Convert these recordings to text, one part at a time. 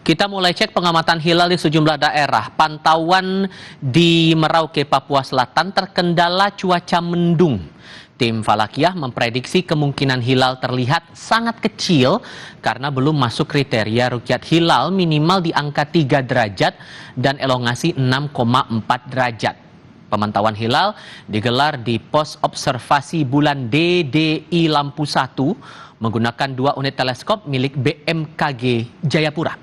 Kita mulai cek pengamatan hilal di sejumlah daerah. Pantauan di Merauke, Papua Selatan terkendala cuaca mendung. Tim Falakiyah memprediksi kemungkinan hilal terlihat sangat kecil karena belum masuk kriteria rukyat hilal minimal di angka 3 derajat dan elongasi 6,4 derajat. Pemantauan hilal digelar di pos observasi bulan DDI Lampu 1 menggunakan 2 unit teleskop milik BMKG Jayapura.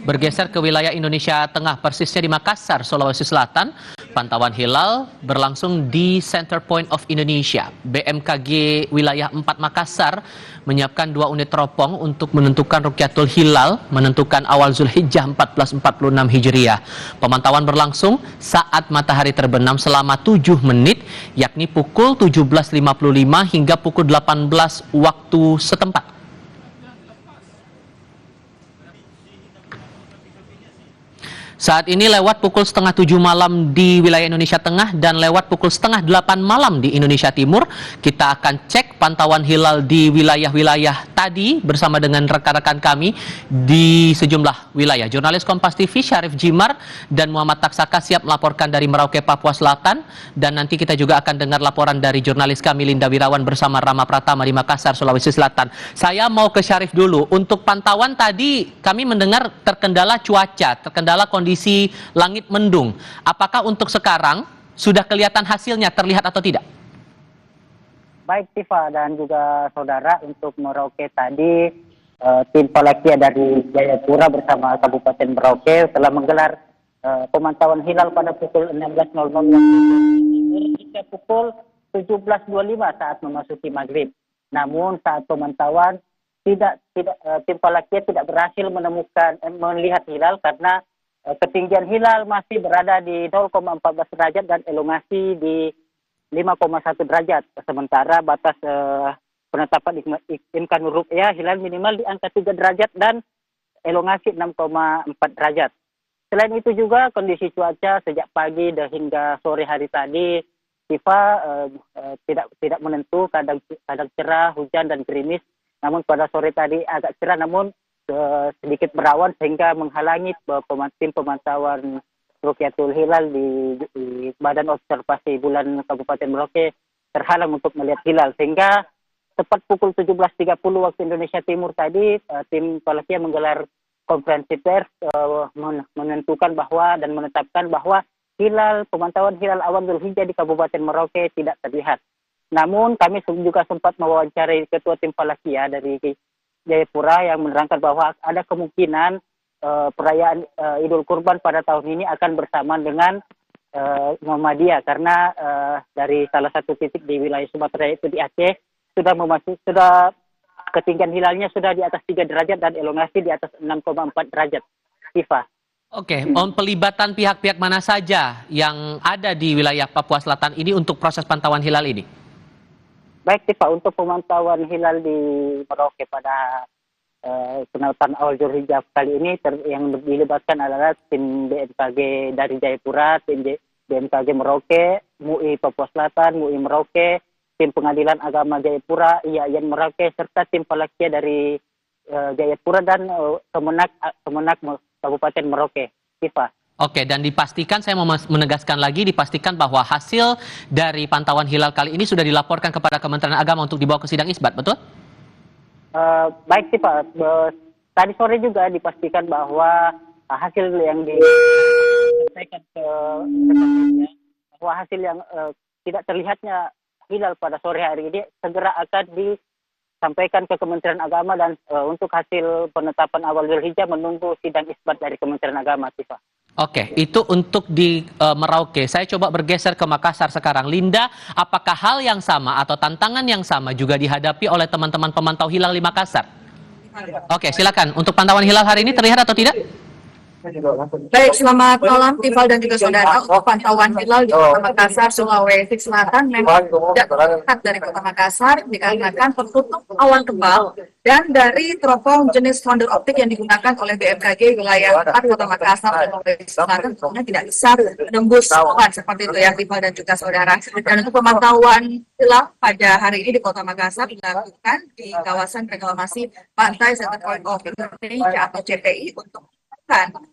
Bergeser ke wilayah Indonesia Tengah, persisnya di Makassar, Sulawesi Selatan, pantauan hilal berlangsung di Center Point of Indonesia. BMKG Wilayah 4 Makassar menyiapkan 2 unit teropong untuk menentukan rukyatul hilal, menentukan awal Zulhijjah 1446 Hijriah. Pemantauan berlangsung saat matahari terbenam selama 7 menit, yakni pukul 17.55 hingga pukul 18 waktu setempat. Saat ini lewat pukul setengah 7 malam di wilayah Indonesia Tengah dan lewat pukul setengah 8 malam di Indonesia Timur. Kita akan cek pantauan hilal di wilayah-wilayah tadi bersama dengan rekan-rekan kami di sejumlah wilayah. Jurnalis Kompas TV Syarif Jimar dan Muhammad Taksaka siap melaporkan dari Merauke, Papua Selatan. Dan nanti kita juga akan dengar laporan dari jurnalis kami Linda Wirawan bersama Rama Pratama di Makassar, Sulawesi Selatan. Saya mau ke Syarif dulu. Untuk pantauan tadi kami mendengar terkendala cuaca, terkendala kondisi langit mendung. Apakah untuk sekarang sudah kelihatan hasilnya, terlihat atau tidak? Baik Tifa dan juga saudara, untuk Merauke tadi tim Falakiyah dari Jayapura bersama Kabupaten Merauke telah menggelar pemantauan hilal pada pukul 16.00 hingga pukul 17.25 saat memasuki maghrib. Namun saat pemantauan tim Falakiyah tidak berhasil melihat hilal karena ketinggian hilal masih berada di 0,14 derajat dan elongasi di 5,1 derajat. Sementara batas penetapan imkanur ru'yah hilal minimal di angka 3 derajat dan elongasi 6,4 derajat. Selain itu juga kondisi cuaca sejak pagi hingga sore hari tadi Tifa tidak menentu, kadang cerah, hujan dan gerimis. Namun pada sore tadi agak cerah namun sedikit berawan sehingga menghalangi tim pemantauan rukyatul hilal di Badan Observasi Bulan Kabupaten Merauke terhalang untuk melihat hilal, sehingga tepat pukul 17.30 waktu Indonesia Timur tadi tim Falakiyah menggelar konferensi pers menentukan bahwa dan menetapkan bahwa pemantauan hilal awal Zulhijjah di Kabupaten Merauke tidak terlihat. Namun kami juga sempat mewawancarai ketua tim Falakiyah dari Jayapura yang menerangkan bahwa ada kemungkinan perayaan Idul Kurban pada tahun ini akan bersamaan dengan Muhammadiyah karena dari salah satu titik di wilayah Sumatera itu di Aceh sudah ketinggian hilalnya sudah di atas 3 derajat dan elongasi di atas 6,4 derajat. Tifa. Oke, pelibatan pihak-pihak mana saja yang ada di wilayah Papua Selatan ini untuk proses pantauan hilal ini? Baik Tifa, untuk pemantauan hilal di Merauke pada penetapan awal Zulhijjah kali ini yang dilibatkan adalah tim BMKG dari Jayapura, tim BMKG Merauke, MUI Papua Selatan, MUI Merauke, tim Pengadilan Agama Jayapura, IAIN Merauke, serta tim Falakiyah dari Jayapura dan Kemenak Kabupaten Merauke. Tifa. Oke, dan dipastikan, saya mau menegaskan lagi, dipastikan bahwa hasil dari pantauan hilal kali ini sudah dilaporkan kepada Kementerian Agama untuk dibawa ke sidang isbat, betul? Baik Pak, tadi sore juga dipastikan bahwa hasil yang disampaikan ke rekan-rekannya, bahwa hasil yang tidak terlihatnya hilal pada sore hari ini segera akan disampaikan ke Kementerian Agama dan untuk hasil penetapan awal Zulhijjah menunggu sidang isbat dari Kementerian Agama, Pak. Oke, itu untuk di Merauke. Saya coba bergeser ke Makassar sekarang. Linda, apakah hal yang sama atau tantangan yang sama juga dihadapi oleh teman-teman pemantau hilal di Makassar? Oke, silakan. Untuk pantauan hilal hari ini terlihat atau tidak? Baik, selamat malam Tifal dan juga saudara. Untuk pantauan hilal di Kota Makassar, Sulawesi Selatan memang tidak terlihat dari Kota Makassar dikarenakan tertutup awan tebal dan dari teropong jenis fiber optik yang digunakan oleh BMKG wilayah 4 Kota Makassar dan Sulawesi Selatan tentunya tidak bisa menembus awan seperti itu ya Tifal dan juga saudara. Dan untuk pemantauan hilal pada hari ini di Kota Makassar dilakukan di kawasan reklamasi Pantai Center Point of Indonesia atau CPI untuk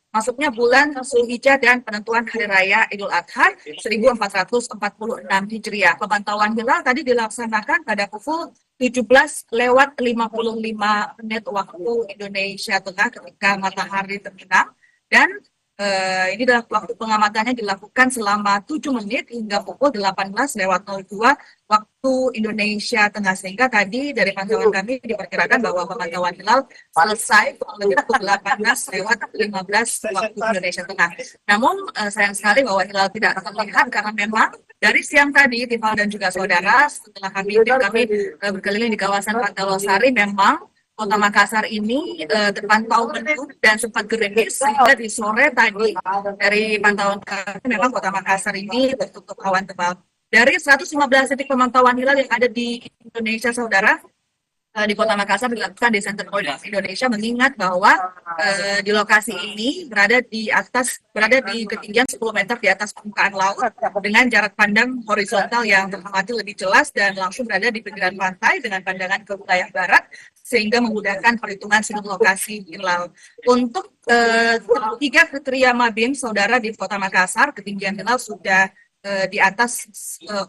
masuknya bulan Zulhijjah dan penentuan Hari Raya Idul Adha 1446 Hijriah. Pemantauan hilal tadi dilaksanakan pada pukul 17:55 waktu Indonesia Tengah ketika matahari terbenam dan ini adalah waktu pengamatannya dilakukan selama 7 menit hingga pukul 18:02 waktu Indonesia Tengah, sehingga tadi dari pantauan kami diperkirakan bahwa pemantauan hilal selesai lebih pukul 18:15 waktu Indonesia Tengah. Namun sayang sekali bahwa hilal tidak terlihat karena memang dari siang tadi Tifal dan juga saudara setelah kami berkeliling di kawasan Pantai Losari memang Kota Makassar ini terpantau mendung dan sempat gerimis sehingga di sore tadi dari pantauan kami memang Kota Makassar ini tertutup awan tebal. Dari 115 titik pemantauan hilal yang ada di Indonesia, saudara, di Kota Makassar dilakukan di Center Point of Indonesia, mengingat bahwa di lokasi ini berada di ketinggian 10 meter di atas permukaan laut dengan jarak pandang horizontal yang teramati lebih jelas dan langsung berada di pinggiran pantai dengan pandangan ke wilayah barat sehingga memudahkan perhitungan sudut lokasi hilal. Untuk 3 kriteria Mabim, saudara, di Kota Makassar ketinggian hilal sudah di atas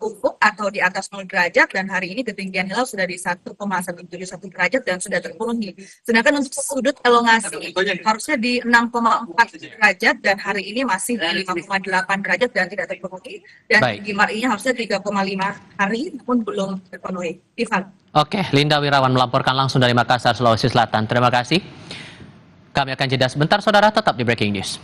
ufuk atau di atas 0 derajat dan hari ini ketinggian hilal sudah di 1,171 derajat dan sudah terpenuhi. Sedangkan untuk sudut elongasi harusnya di 6,4 derajat dan hari ini masih di 5,8 derajat dan tidak terpenuhi. Dan tinggi MARI-nya harusnya 3,5 hari namun belum terpenuhi. Ivan. Oke, Linda Wirawan melaporkan langsung dari Makassar, Sulawesi Selatan. Terima kasih. Kami akan jeda sebentar, saudara, tetap di Breaking News.